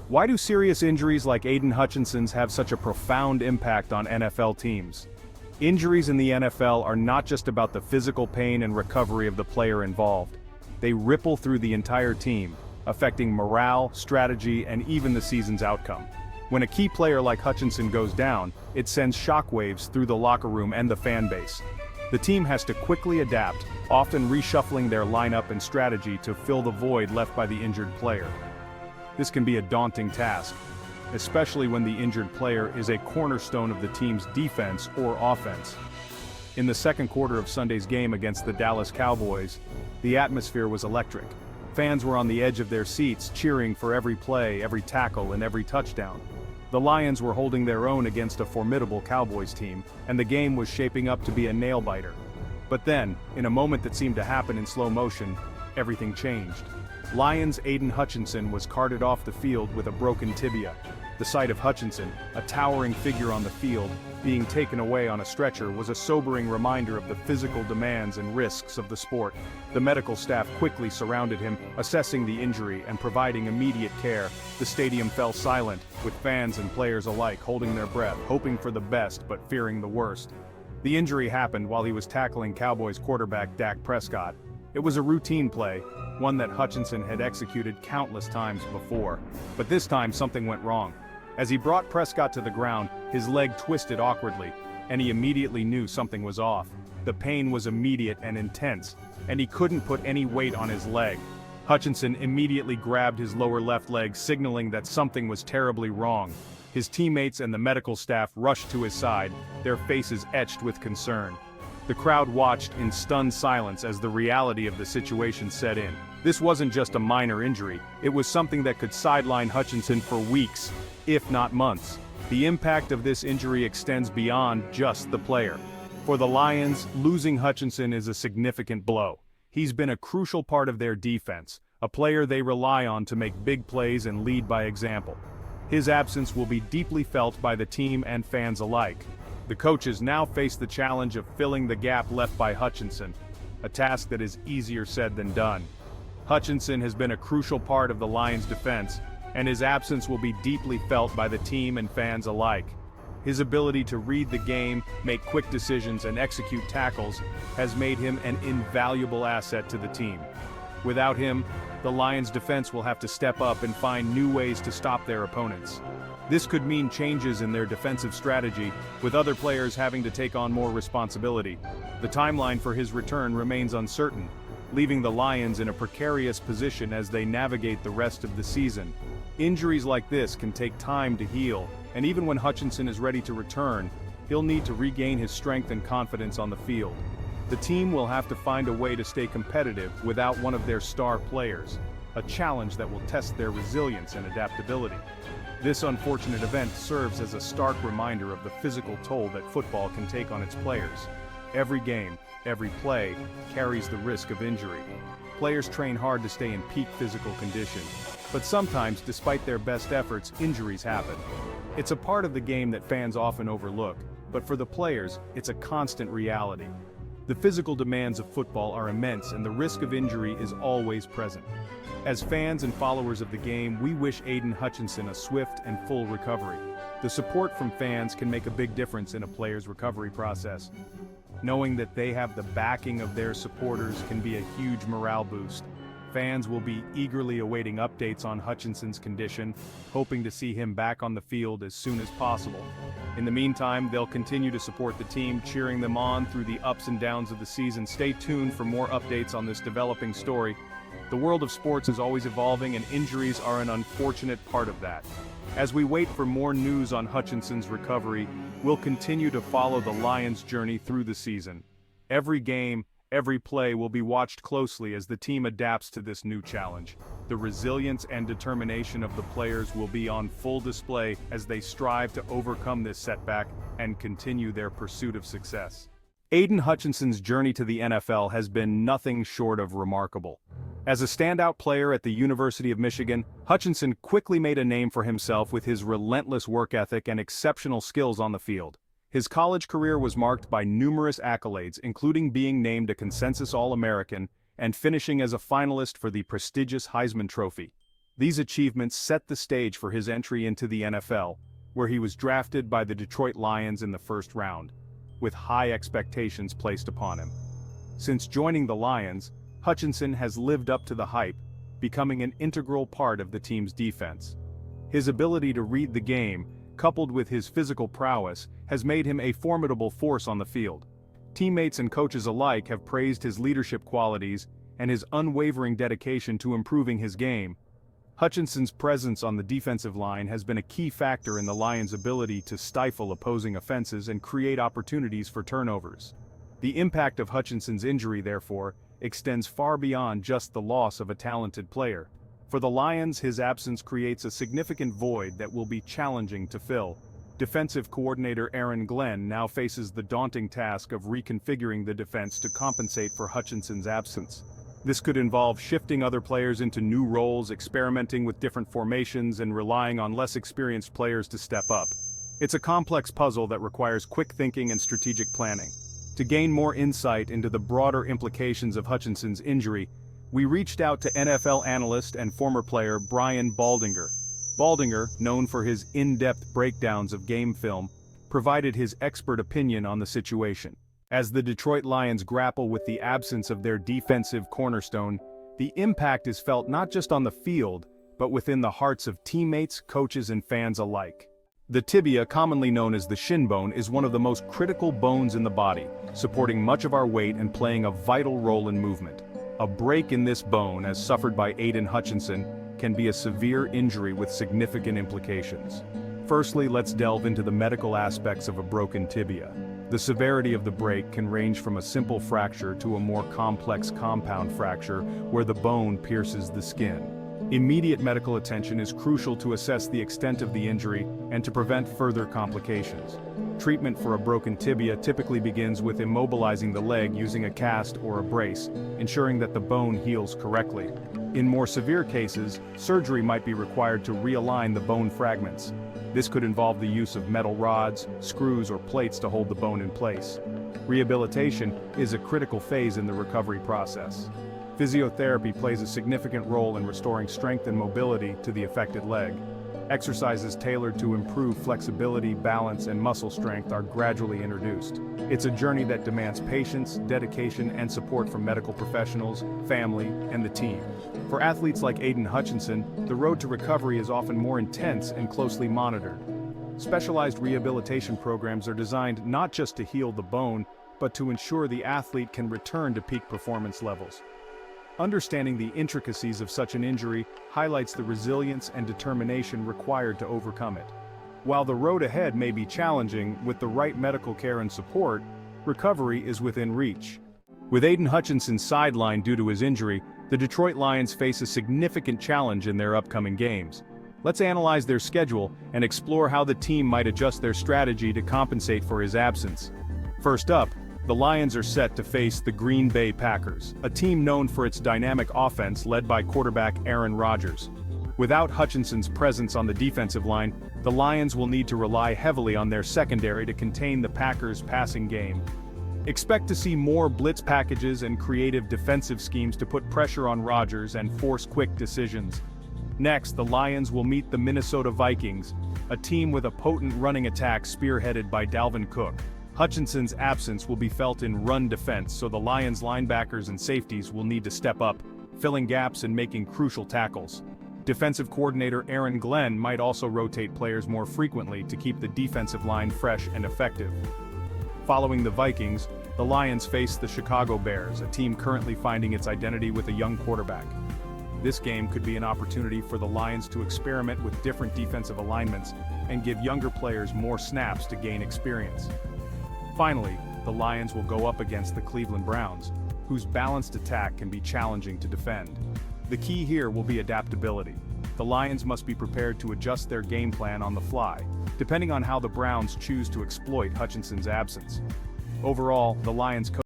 Why do serious injuries like Aidan Hutchinson's have such a profound impact on NFL teams? Injuries in the NFL are not just about the physical pain and recovery of the player involved. They ripple through the entire team, affecting morale, strategy, and even the season's outcome. When a key player like Hutchinson goes down, it sends shockwaves through the locker room and the fan base. The team has to quickly adapt, often reshuffling their lineup and strategy to fill the void left by the injured player. This can be a daunting task, especially when the injured player is a cornerstone of the team's defense or offense. In the second quarter of Sunday's game against the Dallas Cowboys, the atmosphere was electric. Fans were on the edge of their seats, cheering for every play, every tackle, and every touchdown. The Lions were holding their own against a formidable Cowboys team, and the game was shaping up to be a nail-biter. But then, in a moment that seemed to happen in slow motion, everything changed. Lions' Aidan Hutchinson was carted off the field with a broken tibia. The sight of Hutchinson, a towering figure on the field, being taken away on a stretcher was a sobering reminder of the physical demands and risks of the sport. The medical staff quickly surrounded him, assessing the injury and providing immediate care. The stadium fell silent, with fans and players alike holding their breath, hoping for the best but fearing the worst. The injury happened while he was tackling Cowboys quarterback Dak Prescott. It was a routine play, one that Hutchinson had executed countless times before. But this time something went wrong. As he brought Prescott to the ground, his leg twisted awkwardly, and he immediately knew something was off. The pain was immediate and intense, and he couldn't put any weight on his leg. Hutchinson immediately grabbed his lower left leg, signaling that something was terribly wrong. His teammates and the medical staff rushed to his side, their faces etched with concern. The crowd watched in stunned silence as the reality of the situation set in. This wasn't just a minor injury, it was something that could sideline Hutchinson for weeks, if not months. The impact of this injury extends beyond just the player. For the Lions, losing Hutchinson is a significant blow. He's been a crucial part of their defense, a player they rely on to make big plays and lead by example. His absence will be deeply felt by the team and fans alike. The coaches now face the challenge of filling the gap left by Hutchinson, a task that is easier said than done. Hutchinson has been a crucial part of the Lions' defense, and his absence will be deeply felt by the team and fans alike. His ability to read the game, make quick decisions, and execute tackles has made him an invaluable asset to the team. Without him, the Lions' defense will have to step up and find new ways to stop their opponents. This could mean changes in their defensive strategy, with other players having to take on more responsibility. The timeline for his return remains uncertain, leaving the Lions in a precarious position as they navigate the rest of the season. Injuries like this can take time to heal, and even when Hutchinson is ready to return, he'll need to regain his strength and confidence on the field. The team will have to find a way to stay competitive without one of their star players, a challenge that will test their resilience and adaptability. This unfortunate event serves as a stark reminder of the physical toll that football can take on its players. Every game, every play, carries the risk of injury. Players train hard to stay in peak physical condition, but sometimes, despite their best efforts, injuries happen. It's a part of the game that fans often overlook, but for the players, it's a constant reality. The physical demands of football are immense, and the risk of injury is always present. As fans and followers of the game, we wish Aidan Hutchinson a swift and full recovery. The support from fans can make a big difference in a player's recovery process. Knowing that they have the backing of their supporters can be a huge morale boost. Fans will be eagerly awaiting updates on Hutchinson's condition, hoping to see him back on the field as soon as possible. In the meantime, they'll continue to support the team, cheering them on through the ups and downs of the season. Stay tuned for more updates on this developing story. The world of sports is always evolving, and injuries are an unfortunate part of that. As we wait for more news on Hutchinson's recovery, we'll continue to follow the Lions' journey through the season. Every game, every play will be watched closely as the team adapts to this new challenge. The resilience and determination of the players will be on full display as they strive to overcome this setback and continue their pursuit of success. Aidan Hutchinson's journey to the NFL has been nothing short of remarkable. As a standout player at the University of Michigan, Hutchinson quickly made a name for himself with his relentless work ethic and exceptional skills on the field. His college career was marked by numerous accolades, including being named a consensus All-American and finishing as a finalist for the prestigious Heisman Trophy. These achievements set the stage for his entry into the NFL, where he was drafted by the Detroit Lions in the first round, with high expectations placed upon him. Since joining the Lions, Hutchinson has lived up to the hype, becoming an integral part of the team's defense. His ability to read the game, coupled with his physical prowess, has made him a formidable force on the field. Teammates and coaches alike have praised his leadership qualities and his unwavering dedication to improving his game. Hutchinson's presence on the defensive line has been a key factor in the Lions' ability to stifle opposing offenses and create opportunities for turnovers. The impact of Hutchinson's injury, therefore, extends far beyond just the loss of a talented player. For the Lions, his absence creates a significant void that will be challenging to fill. Defensive coordinator Aaron Glenn now faces the daunting task of reconfiguring the defense to compensate for Hutchinson's absence. This could involve shifting other players into new roles, experimenting with different formations, and relying on less experienced players to step up. It's a complex puzzle that requires quick thinking and strategic planning. To gain more insight into the broader implications of Hutchinson's injury, we reached out to NFL analyst and former player Brian Baldinger. Baldinger, known for his in-depth breakdowns of game film, provided his expert opinion on the situation. As the Detroit Lions grapple with the absence of their defensive cornerstone, the impact is felt not just on the field, but within the hearts of teammates, coaches, and fans alike. The tibia, commonly known as the shin bone, is one of the most critical bones in the body, supporting much of our weight and playing a vital role in movement. A break in this bone, as suffered by Aidan Hutchinson, can be a severe injury with significant implications. Firstly, let's delve into the medical aspects of a broken tibia. The severity of the break can range from a simple fracture to a more complex compound fracture where the bone pierces the skin. Immediate medical attention is crucial to assess the extent of the injury and to prevent further complications. Treatment for a broken tibia typically begins with immobilizing the leg using a cast or a brace, ensuring that the bone heals correctly. In more severe cases, surgery might be required to realign the bone fragments. This could involve the use of metal rods, screws, or plates to hold the bone in place. Rehabilitation is a critical phase in the recovery process. Physiotherapy plays a significant role in restoring strength and mobility to the affected leg. Exercises tailored to improve flexibility, balance, and muscle strength are gradually introduced. It's a journey that demands patience, dedication, and support from medical professionals, family, and the team. For athletes like Aidan Hutchinson, the road to recovery is often more intense and closely monitored. Specialized rehabilitation programs are designed not just to heal the bone, but to ensure the athlete can return to peak performance levels. Understanding the intricacies of such an injury highlights the resilience and determination required to overcome it. While the road ahead may be challenging, with the right medical care and support, recovery is within reach. With Aidan Hutchinson sidelined due to his injury, the Detroit Lions face a significant challenge in their upcoming games. Let's analyze their schedule and explore how the team might adjust their strategy to compensate for his absence. First up, the Lions are set to face the Green Bay Packers, a team known for its dynamic offense led by quarterback Aaron Rodgers. Without Hutchinson's presence on the defensive line, the Lions will need to rely heavily on their secondary to contain the Packers' passing game. Expect to see more blitz packages and creative defensive schemes to put pressure on Rodgers and force quick decisions. Next, the Lions will meet the Minnesota Vikings, a team with a potent running attack spearheaded by Dalvin Cook. Hutchinson's absence will be felt in run defense, so the Lions' linebackers and safeties will need to step up, filling gaps and making crucial tackles. Defensive coordinator Aaron Glenn might also rotate players more frequently to keep the defensive line fresh and effective. Following the Vikings, the Lions face the Chicago Bears, a team currently finding its identity with a young quarterback. This game could be an opportunity for the Lions to experiment with different defensive alignments and give younger players more snaps to gain experience. Finally, the Lions will go up against the Cleveland Browns, whose balanced attack can be challenging to defend. The key here will be adaptability. The Lions must be prepared to adjust their game plan on the fly, depending on how the Browns choose to exploit Hutchinson's absence. Overall, the Lions